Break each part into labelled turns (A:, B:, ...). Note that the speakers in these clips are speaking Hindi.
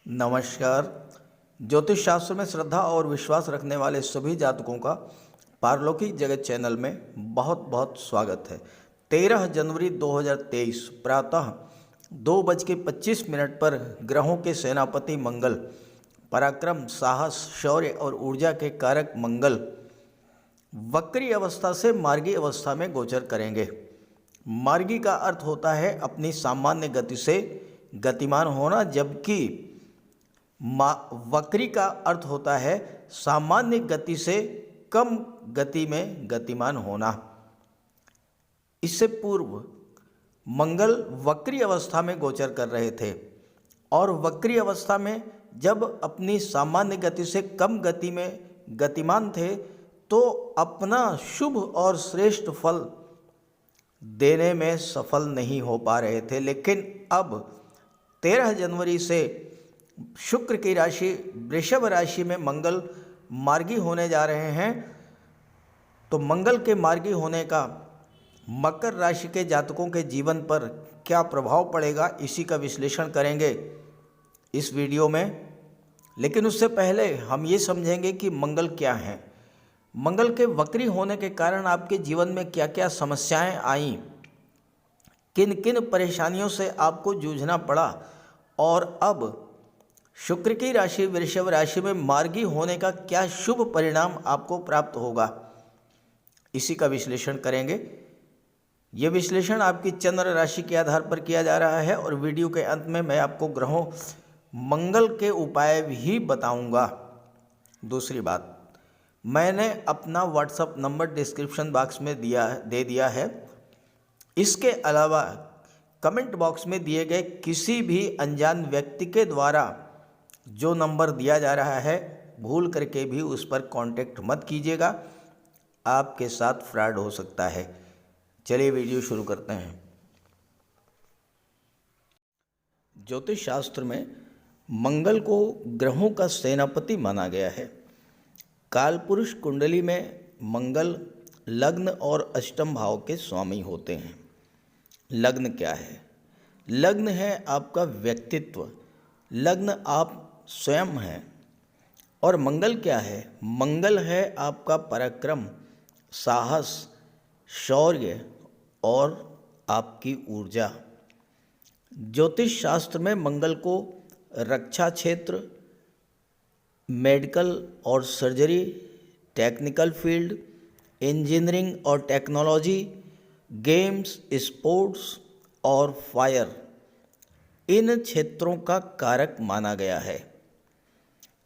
A: नमस्कार। ज्योतिष शास्त्र में श्रद्धा और विश्वास रखने वाले सभी जातकों का पारलौकिक जगत चैनल में बहुत बहुत स्वागत है। 13 जनवरी 2023 प्रातः 2:25 पर ग्रहों के सेनापति मंगल, पराक्रम, साहस, शौर्य और ऊर्जा के कारक मंगल वक्री अवस्था से मार्गी अवस्था में गोचर करेंगे। मार्गी का अर्थ होता है अपनी सामान्य गति से गतिमान होना, जबकि वक्री का अर्थ होता है सामान्य गति से कम गति में गतिमान होना। इससे पूर्व मंगल वक्री अवस्था में गोचर कर रहे थे और वक्री अवस्था में जब अपनी सामान्य गति से कम गति में गतिमान थे तो अपना शुभ और श्रेष्ठ फल देने में सफल नहीं हो पा रहे थे। लेकिन अब 13 जनवरी से शुक्र की राशि वृषभ राशि में मंगल मार्गी होने जा रहे हैं। तो मंगल के मार्गी होने का मकर राशि के जातकों के जीवन पर क्या प्रभाव पड़ेगा, इसी का विश्लेषण करेंगे इस वीडियो में। लेकिन उससे पहले हम ये समझेंगे कि मंगल क्या है। मंगल के वक्री होने के कारण आपके जीवन में क्या क्या समस्याएं आईं, किन किन परेशानियों से आपको जूझना पड़ा और अब शुक्र की राशि वृषभ राशि में मार्गी होने का क्या शुभ परिणाम आपको प्राप्त होगा, इसी का विश्लेषण करेंगे। यह विश्लेषण आपकी चंद्र राशि के आधार पर किया जा रहा है और वीडियो के अंत में मैं आपको ग्रहों मंगल के उपाय भी बताऊंगा। दूसरी बात, मैंने अपना व्हाट्सएप नंबर डिस्क्रिप्शन बॉक्स में दे दिया है। इसके अलावा कमेंट बॉक्स में दिए गए किसी भी अनजान व्यक्ति के द्वारा जो नंबर दिया जा रहा है भूल करके भी उस पर कांटेक्ट मत कीजिएगा, आपके साथ फ्रॉड हो सकता है। चलिए वीडियो शुरू करते हैं। ज्योतिष शास्त्र में मंगल को ग्रहों का सेनापति माना गया है। कालपुरुष कुंडली में मंगल लग्न और अष्टम भाव के स्वामी होते हैं। लग्न क्या है? लग्न है आपका व्यक्तित्व, लग्न आप स्वयं हैं। और मंगल क्या है? मंगल है आपका पराक्रम, साहस, शौर्य और आपकी ऊर्जा। ज्योतिष शास्त्र में मंगल को रक्षा क्षेत्र, मेडिकल और सर्जरी, टेक्निकल फील्ड, इंजीनियरिंग और टेक्नोलॉजी, गेम्स, स्पोर्ट्स और फायर, इन क्षेत्रों का कारक माना गया है।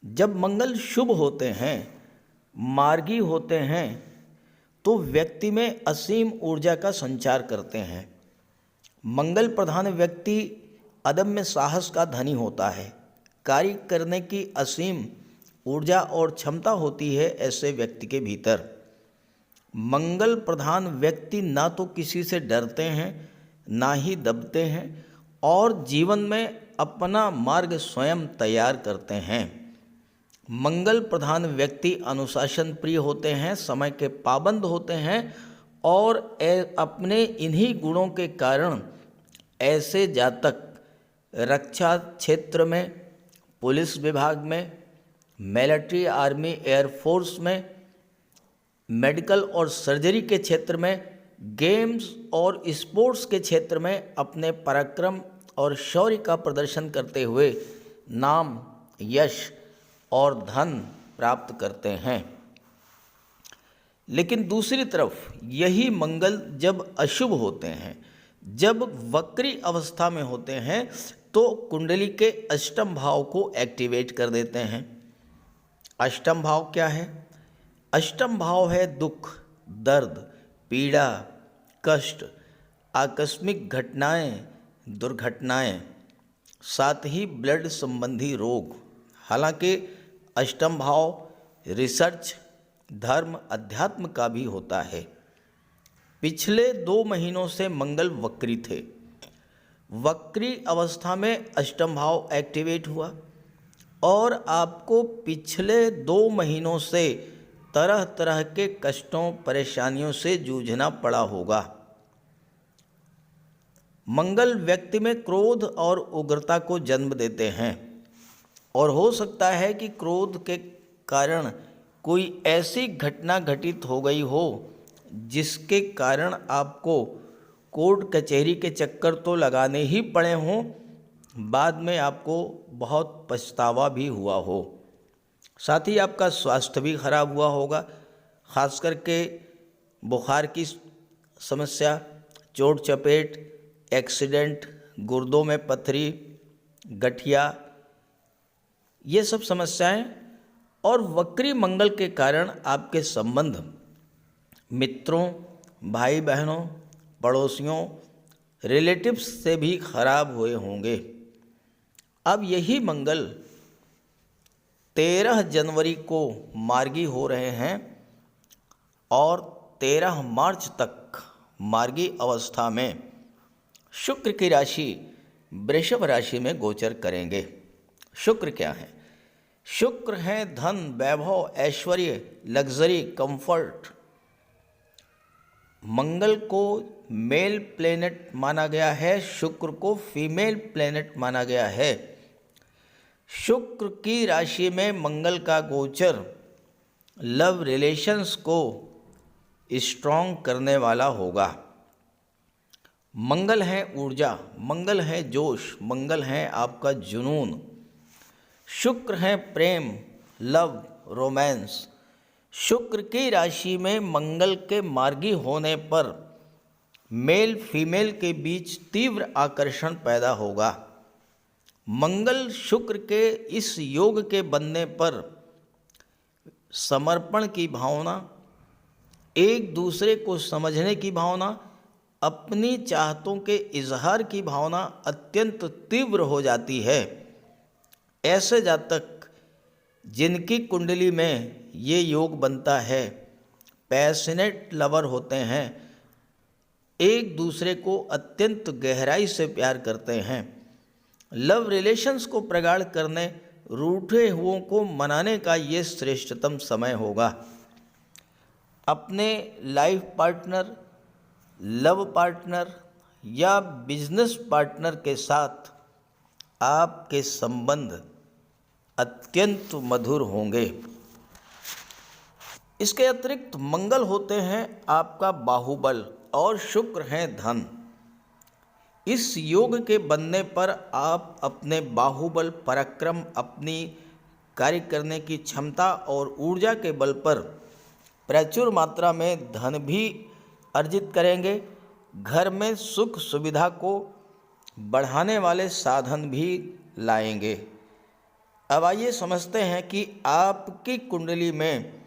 A: जब मंगल शुभ होते हैं, मार्गी होते हैं, तो व्यक्ति में असीम ऊर्जा का संचार करते हैं। मंगल प्रधान व्यक्ति अदम्य साहस का धनी होता है। कार्य करने की असीम ऊर्जा और क्षमता होती है ऐसे व्यक्ति के भीतर। मंगल प्रधान व्यक्ति ना तो किसी से डरते हैं, ना ही दबते हैं और जीवन में अपना मार्ग स्वयं तैयार करते हैं। मंगल प्रधान व्यक्ति अनुशासन प्रिय होते हैं, समय के पाबंद होते हैं और अपने इन्हीं गुणों के कारण ऐसे जातक रक्षा क्षेत्र में, पुलिस विभाग में, मिलिट्री, आर्मी, एयरफोर्स में, मेडिकल और सर्जरी के क्षेत्र में, गेम्स और स्पोर्ट्स के क्षेत्र में अपने पराक्रम और शौर्य का प्रदर्शन करते हुए नाम, यश और धन प्राप्त करते हैं। लेकिन दूसरी तरफ यही मंगल जब अशुभ होते हैं, जब वक्री अवस्था में होते हैं, तो कुंडली के अष्टम भाव को एक्टिवेट कर देते हैं। अष्टम भाव क्या है? अष्टम भाव है दुख, दर्द, पीड़ा, कष्ट, आकस्मिक घटनाएं, दुर्घटनाएं, साथ ही ब्लड संबंधी रोग। हालांकि अष्टम भाव रिसर्च, धर्म, अध्यात्म का भी होता है। पिछले 2 महीनों से मंगल वक्री थे। वक्री अवस्था में अष्टम भाव एक्टिवेट हुआ और आपको पिछले 2 महीनों से तरह तरह के कष्टों, परेशानियों से जूझना पड़ा होगा। मंगल व्यक्ति में क्रोध और उग्रता को जन्म देते हैं। और हो सकता है कि क्रोध के कारण कोई ऐसी घटना घटित हो गई हो जिसके कारण आपको कोर्ट कचहरी के चक्कर तो लगाने ही पड़े हों, बाद में आपको बहुत पछतावा भी हुआ हो। साथ ही आपका स्वास्थ्य भी खराब हुआ होगा, खास करके बुखार की समस्या, चोट चपेट, एक्सीडेंट, गुर्दों में पथरी, गठिया, ये सब समस्याएं। और वक्री मंगल के कारण आपके संबंध मित्रों, भाई बहनों, पड़ोसियों, रिलेटिव्स से भी खराब हुए होंगे। अब यही मंगल 13 जनवरी को मार्गी हो रहे हैं और 13 मार्च तक मार्गी अवस्था में शुक्र की राशि वृषभ राशि में गोचर करेंगे। शुक्र क्या है? शुक्र है धन, वैभव, ऐश्वर्य, लग्जरी, कंफर्ट। मंगल को मेल प्लेनेट माना गया है, शुक्र को फीमेल प्लेनेट माना गया है। शुक्र की राशि में मंगल का गोचर लव रिलेशंस को स्ट्रॉन्ग करने वाला होगा। मंगल है ऊर्जा, मंगल है जोश, मंगल है आपका जुनून। शुक्र है प्रेम, लव, रोमांस। शुक्र की राशि में मंगल के मार्गी होने पर मेल फीमेल के बीच तीव्र आकर्षण पैदा होगा। मंगल शुक्र के इस योग के बनने पर समर्पण की भावना, एक दूसरे को समझने की भावना, अपनी चाहतों के इजहार की भावना अत्यंत तीव्र हो जाती है। ऐसे जातक जिनकी कुंडली में ये योग बनता है पैशनेट लवर होते हैं, एक दूसरे को अत्यंत गहराई से प्यार करते हैं। लव रिलेशंस को प्रगाढ़ करने, रूठे हुओं को मनाने का ये श्रेष्ठतम समय होगा। अपने लाइफ पार्टनर, लव पार्टनर या बिजनेस पार्टनर के साथ आपके संबंध अत्यंत मधुर होंगे। इसके अतिरिक्त मंगल होते हैं आपका बाहुबल और शुक्र हैं धन। इस योग के बनने पर आप अपने बाहुबल, पराक्रम, अपनी कार्य करने की क्षमता और ऊर्जा के बल पर प्रचुर मात्रा में धन भी अर्जित करेंगे। घर में सुख सुविधा को बढ़ाने वाले साधन भी लाएंगे। अब आइए समझते हैं कि आपकी कुंडली में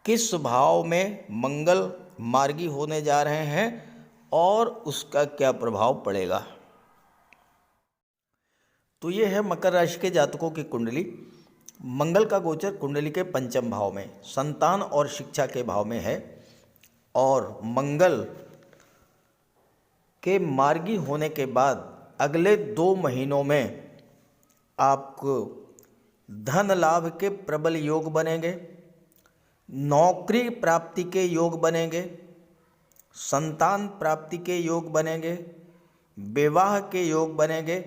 A: किस भाव में मंगल मार्गी होने जा रहे हैं और उसका क्या प्रभाव पड़ेगा। तो ये है मकर राशि के जातकों की कुंडली। मंगल का गोचर कुंडली के पंचम भाव में, संतान और शिक्षा के भाव में है। और मंगल के मार्गी होने के बाद अगले 2 महीनों में आपको धन लाभ के प्रबल योग बनेंगे, नौकरी प्राप्ति के योग बनेंगे, संतान प्राप्ति के योग बनेंगे, विवाह के योग बनेंगे,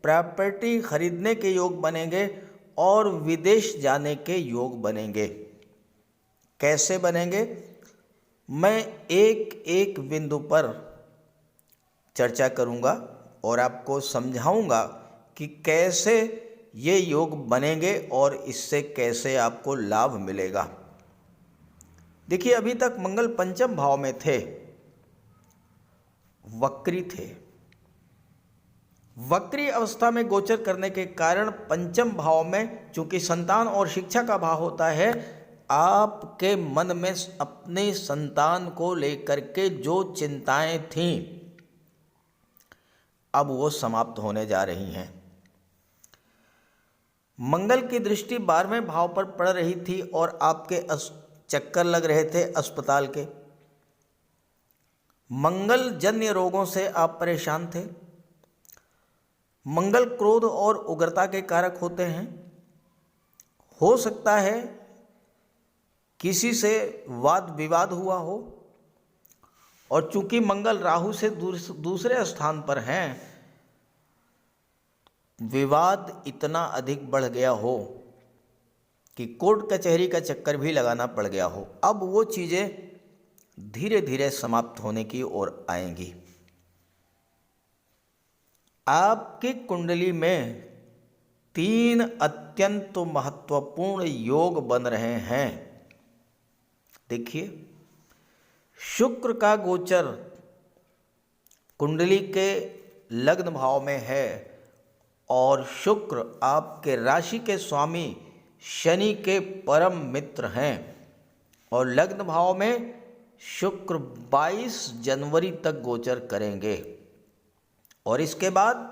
A: प्रॉपर्टी खरीदने के योग बनेंगे और विदेश जाने के योग बनेंगे। कैसे बनेंगे, मैं एक एक बिंदु पर चर्चा करूंगा और आपको समझाऊंगा कि कैसे ये योग बनेंगे और इससे कैसे आपको लाभ मिलेगा। देखिए, अभी तक मंगल पंचम भाव में थे, वक्री थे। वक्री अवस्था में गोचर करने के कारण पंचम भाव में चूंकि संतान और शिक्षा का भाव होता है, आपके मन में अपने संतान को लेकर के जो चिंताएं थीं अब वो समाप्त होने जा रही हैं। मंगल की दृष्टि 12वें भाव पर पड़ रही थी और आपके चक्कर लग रहे थे अस्पताल के। मंगल जन्य रोगों से आप परेशान थे। मंगल क्रोध और उग्रता के कारक होते हैं। हो सकता है किसी से वाद विवाद हुआ हो, और चूंकि मंगल राहु से दूसरे स्थान पर हैं विवाद इतना अधिक बढ़ गया हो कि कोर्ट कचहरी का चक्कर भी लगाना पड़ गया हो, अब वो चीज़ें धीरे धीरे समाप्त होने की ओर आएंगी। आपकी कुंडली में 3 अत्यंत महत्वपूर्ण योग बन रहे हैं। देखिए, शुक्र का गोचर कुंडली के लग्न भाव में है और शुक्र आपके राशि के स्वामी शनि के परम मित्र हैं और लग्न भाव में शुक्र 22 जनवरी तक गोचर करेंगे और इसके बाद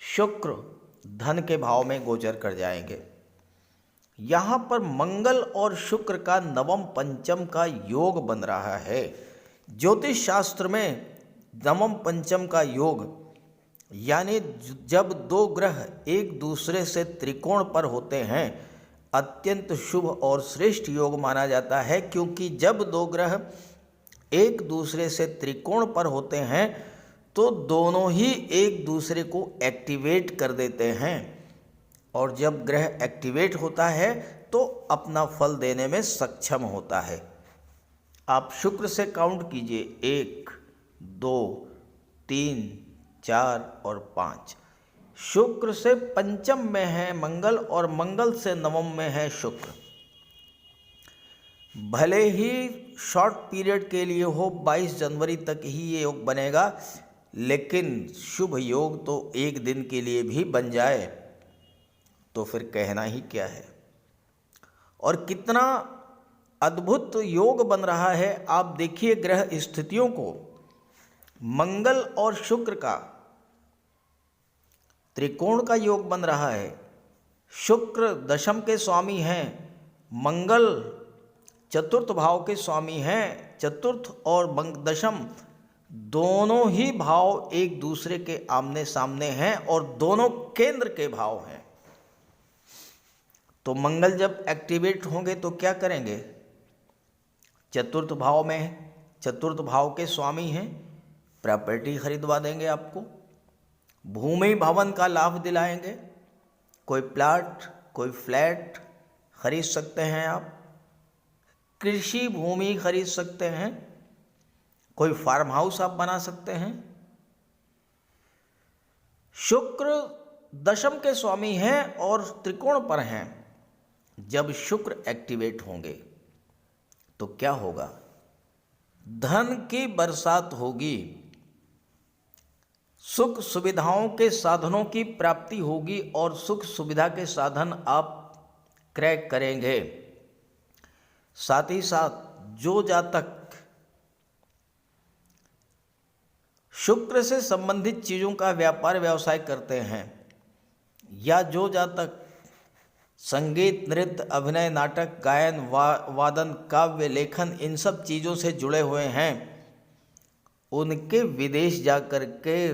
A: शुक्र धन के भाव में गोचर कर जाएंगे। यहाँ पर मंगल और शुक्र का नवम पंचम का योग बन रहा है। ज्योतिष शास्त्र में नवम पंचम का योग यानी जब दो ग्रह एक दूसरे से त्रिकोण पर होते हैं अत्यंत शुभ और श्रेष्ठ योग माना जाता है, क्योंकि जब दो ग्रह एक दूसरे से त्रिकोण पर होते हैं तो दोनों ही एक दूसरे को एक्टिवेट कर देते हैं और जब ग्रह एक्टिवेट होता है तो अपना फल देने में सक्षम होता है। आप शुक्र से काउंट कीजिए, 1 2 3 4 और 5। शुक्र से पंचम में है मंगल और मंगल से नवम में है शुक्र। भले ही शॉर्ट पीरियड के लिए हो, 22 जनवरी तक ही ये योग बनेगा, लेकिन शुभ योग तो एक दिन के लिए भी बन जाए तो फिर कहना ही क्या है। और कितना अद्भुत योग बन रहा है, आप देखिए ग्रह स्थितियों को। मंगल और शुक्र का त्रिकोण का योग बन रहा है। शुक्र दशम के स्वामी हैं, मंगल चतुर्थ भाव के स्वामी हैं। चतुर्थ और दशम दोनों ही भाव एक दूसरे के आमने सामने हैं और दोनों केंद्र के भाव हैं। तो मंगल जब एक्टिवेट होंगे तो क्या करेंगे? चतुर्थ भाव में है, चतुर्थ भाव के स्वामी हैं, प्रॉपर्टी खरीदवा देंगे आपको, भूमि भवन का लाभ दिलाएंगे, कोई प्लाट कोई फ्लैट खरीद सकते हैं आप, कृषि भूमि खरीद सकते हैं, कोई फार्म हाउस आप बना सकते हैं। शुक्र दशम के स्वामी हैं और त्रिकोण पर हैं। जब शुक्र एक्टिवेट होंगे तो क्या होगा? धन की बरसात होगी, सुख सुविधाओं के साधनों की प्राप्ति होगी और सुख सुविधा के साधन आप क्रय करेंगे। साथ ही साथ जो जातक शुक्र से संबंधित चीज़ों का व्यापार व्यवसाय करते हैं या जो जातक संगीत नृत्य अभिनय नाटक गायन वादन काव्य लेखन इन सब चीज़ों से जुड़े हुए हैं, उनके विदेश जाकर के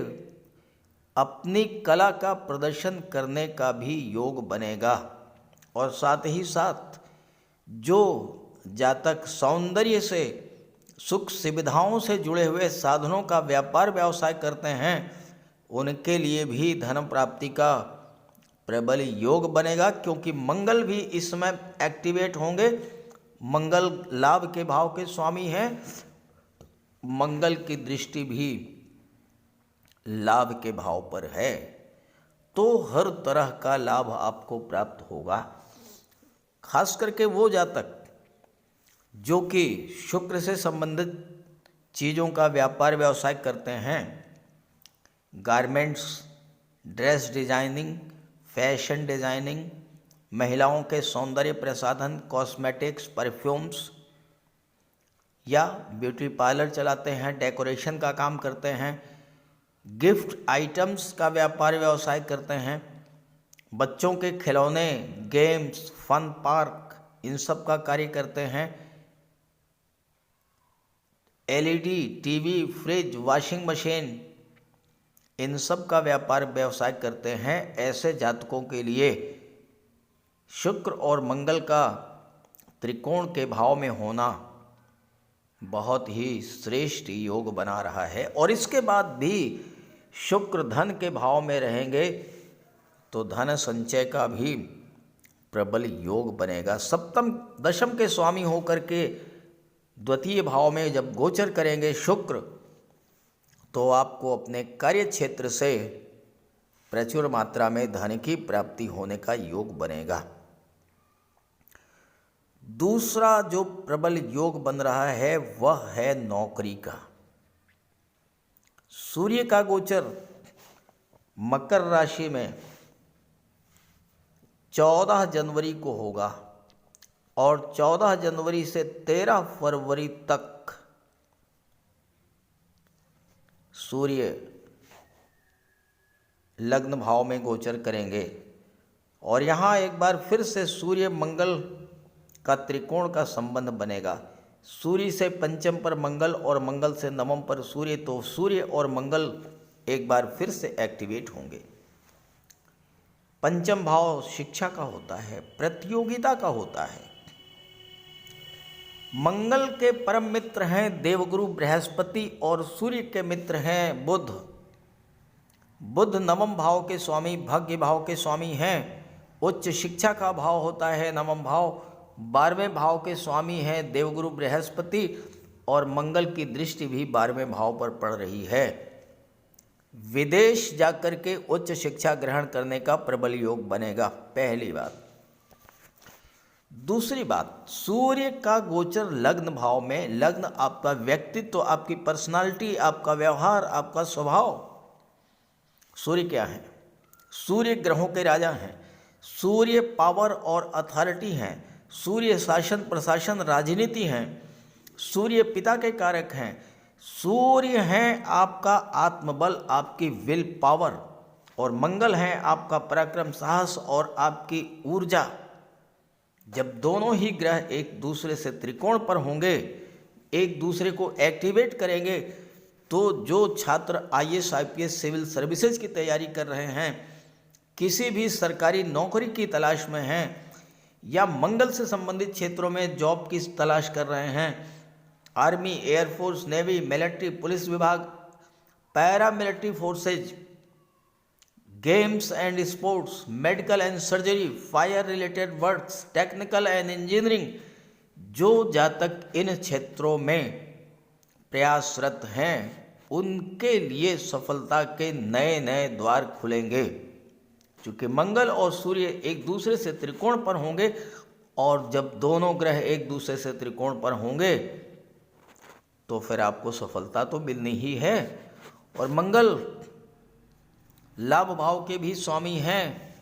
A: अपनी कला का प्रदर्शन करने का भी योग बनेगा। और साथ ही साथ जो जातक सौंदर्य से सुख सुविधाओं से जुड़े हुए साधनों का व्यापार व्यवसाय करते हैं, उनके लिए भी धन प्राप्ति का प्रबल योग बनेगा, क्योंकि मंगल भी इस समय एक्टिवेट होंगे। मंगल लाभ के भाव के स्वामी हैं, मंगल की दृष्टि भी लाभ के भाव पर है, तो हर तरह का लाभ आपको प्राप्त होगा। खास करके वो जातक जो कि शुक्र से संबंधित चीज़ों का व्यापार व्यवसाय करते हैं, garments, dress designing, fashion designing, महिलाओं के सौंदर्य प्रसाधन, कॉस्मेटिक्स, परफ्यूम्स या ब्यूटी पार्लर चलाते हैं, डेकोरेशन का काम करते हैं, गिफ्ट आइटम्स का व्यापार व्यवसाय करते हैं, बच्चों के खिलौने, गेम्स, फन पार्क इन सब का कार्य करते हैं, LED TV, fridge, washing machine इन सब का व्यापार व्यवसाय करते हैं, ऐसे जातकों के लिए शुक्र और मंगल का त्रिकोण के भाव में होना बहुत ही श्रेष्ठ योग बना रहा है। और इसके बाद भी शुक्र धन के भाव में रहेंगे तो धन संचय का भी प्रबल योग बनेगा। सप्तम दशम के स्वामी होकर के द्वितीय भाव में जब गोचर करेंगे शुक्र, तो आपको अपने कार्य क्षेत्र से प्रचुर मात्रा में धन की प्राप्ति होने का योग बनेगा। दूसरा जो प्रबल योग बन रहा है वह है नौकरी का। सूर्य का गोचर मकर राशि में 14 जनवरी को होगा और 14 जनवरी से 13 फरवरी तक सूर्य लग्न भाव में गोचर करेंगे। और यहाँ एक बार फिर से सूर्य मंगल का त्रिकोण का संबंध बनेगा। सूर्य से पंचम पर मंगल और मंगल से नवम पर सूर्य, तो सूर्य और मंगल एक बार फिर से एक्टिवेट होंगे। पंचम भाव शिक्षा का होता है, प्रतियोगिता का होता है। मंगल के परम मित्र हैं देवगुरु बृहस्पति और सूर्य के मित्र हैं बुध। बुध नवम भाव के स्वामी, भाग्य भाव के स्वामी हैं। उच्च शिक्षा का भाव होता है नवम भाव। 12वें भाव के स्वामी हैं देवगुरु बृहस्पति और मंगल की दृष्टि भी 12वें भाव पर पड़ रही है। विदेश जाकर के उच्च शिक्षा ग्रहण करने का प्रबल योग बनेगा, पहली बात। दूसरी बात, सूर्य का गोचर लग्न भाव में, लग्न आपका व्यक्तित्व, आपकी पर्सनालिटी, आपका व्यवहार, आपका स्वभाव। सूर्य क्या है? सूर्य ग्रहों के राजा हैं। सूर्य पावर और अथॉरिटी हैं। सूर्य शासन प्रशासन राजनीति हैं। सूर्य पिता के कारक हैं। सूर्य हैं आपका आत्मबल, आपकी विल पावर, और मंगल हैं आपका पराक्रम, साहस और आपकी ऊर्जा। जब दोनों ही ग्रह एक दूसरे से त्रिकोण पर होंगे, एक दूसरे को एक्टिवेट करेंगे, तो जो छात्र आईएएस आईपीएस सिविल सर्विसेज की तैयारी कर रहे हैं, किसी भी सरकारी नौकरी की तलाश में हैं या मंगल से संबंधित क्षेत्रों में जॉब की तलाश कर रहे हैं, army, air force, navy, military, police विभाग, paramilitary forces, games and sports, medical and surgery, fire related works, technical and engineering, जो जातक इन क्षेत्रों में प्रयासरत हैं उनके लिए सफलता के नए नए द्वार खुलेंगे। क्योंकि मंगल और सूर्य एक दूसरे से त्रिकोण पर होंगे, और जब दोनों ग्रह एक दूसरे से त्रिकोण पर होंगे तो फिर आपको सफलता तो मिलनी ही है। और मंगल लाभ भाव के भी स्वामी हैं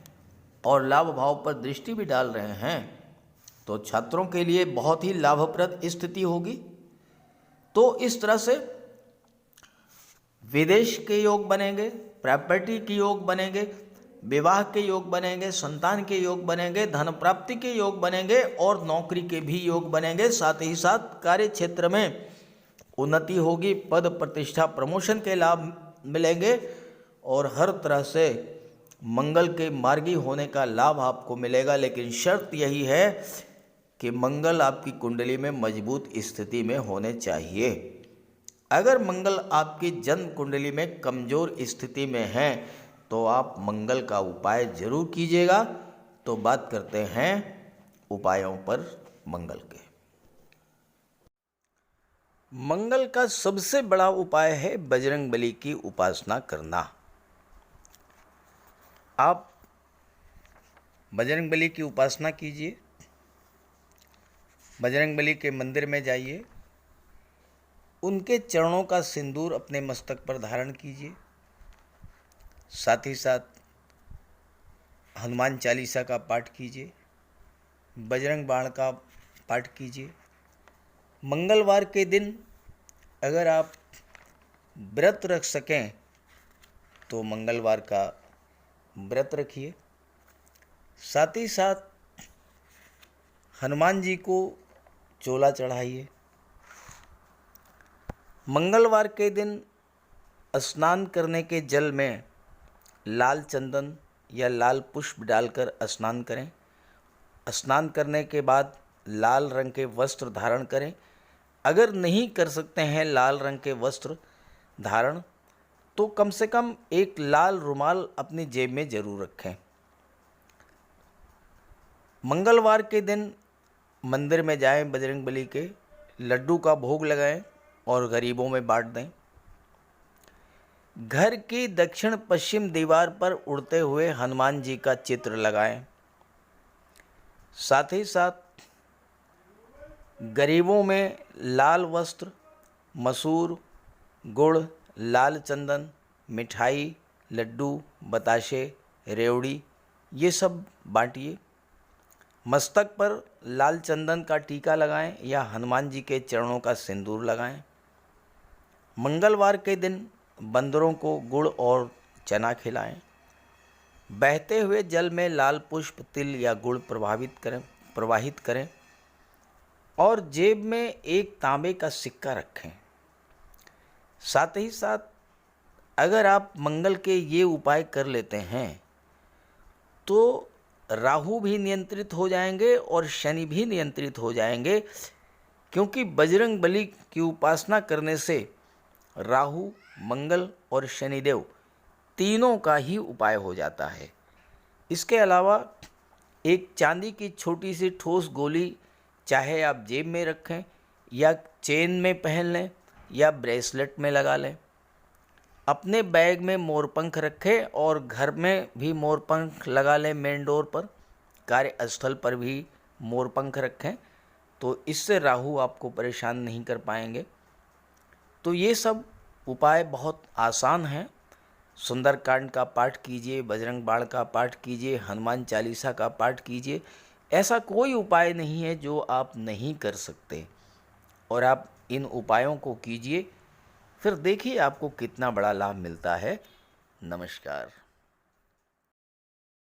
A: और लाभ भाव पर दृष्टि भी डाल रहे हैं, तो छात्रों के लिए बहुत ही लाभप्रद स्थिति होगी। तो इस तरह से विदेश के योग बनेंगे, प्रॉपर्टी के योग बनेंगे, विवाह के योग बनेंगे, संतान के योग बनेंगे, धन प्राप्ति के योग बनेंगे और नौकरी के भी योग बनेंगे। साथ ही साथ कार्य क्षेत्र में उन्नति होगी, पद प्रतिष्ठा प्रमोशन के लाभ मिलेंगे और हर तरह से मंगल के मार्गी होने का लाभ आपको मिलेगा। लेकिन शर्त यही है कि मंगल आपकी कुंडली में मजबूत स्थिति में होने चाहिए। अगर मंगल आपकी जन्म कुंडली में कमज़ोर स्थिति में है तो आप मंगल का उपाय जरूर कीजिएगा। तो बात करते हैं उपायों पर मंगल के। मंगल का सबसे बड़ा उपाय है बजरंगबली की उपासना करना। आप बजरंगबली की उपासना कीजिए, बजरंगबली के मंदिर में जाइए, उनके चरणों का सिंदूर अपने मस्तक पर धारण कीजिए। साथ ही साथ हनुमान चालीसा का पाठ कीजिए, बजरंग बाण का पाठ कीजिए। मंगलवार के दिन अगर आप व्रत रख सकें तो मंगलवार का व्रत रखिए। साथ ही साथ हनुमान जी को चोला चढ़ाइए। मंगलवार के दिन स्नान करने के जल में लाल चंदन या लाल पुष्प डालकर स्नान करें। स्नान करने के बाद लाल रंग के वस्त्र धारण करें। अगर नहीं कर सकते हैं लाल रंग के वस्त्र धारण, तो कम से कम एक लाल रुमाल अपनी जेब में ज़रूर रखें। मंगलवार के दिन मंदिर में जाएं, बजरंगबली के लड्डू का भोग लगाएं और गरीबों में बांट दें। घर की दक्षिण पश्चिम दीवार पर उड़ते हुए हनुमान जी का चित्र लगाएं। साथ ही साथ गरीबों में लाल वस्त्र, मसूर, गुड़, लाल चंदन, मिठाई, लड्डू, बताशे, रेवड़ी ये सब बांटिए। मस्तक पर लाल चंदन का टीका लगाएं या हनुमान जी के चरणों का सिंदूर लगाएं। मंगलवार के दिन बंदरों को गुड़ और चना खिलाएं। बहते हुए जल में लाल पुष्प, तिल या गुड़ प्रवाहित करें और जेब में एक तांबे का सिक्का रखें। साथ ही साथ अगर आप मंगल के ये उपाय कर लेते हैं तो राहु भी नियंत्रित हो जाएंगे और शनि भी नियंत्रित हो जाएंगे, क्योंकि बजरंग बली की उपासना करने से राहु, मंगल और शनिदेव तीनों का ही उपाय हो जाता है। इसके अलावा एक चांदी की छोटी सी ठोस गोली चाहे आप जेब में रखें या चेन में पहन लें या ब्रेसलेट में लगा लें। अपने बैग में मोरपंख रखें और घर में भी मोरपंख लगा लें। मेन डोर पर, कार्यस्थल पर भी मोरपंख रखें, तो इससे राहु आपको परेशान नहीं कर पाएंगे। तो ये सब उपाय बहुत आसान हैं। सुंदरकांड का पाठ कीजिए, बजरंग बाण का पाठ कीजिए, हनुमान चालीसा का पाठ कीजिए। ऐसा कोई उपाय नहीं है जो आप नहीं कर सकते, और आप इन उपायों को कीजिए, फिर देखिए आपको कितना बड़ा लाभ मिलता है। नमस्कार।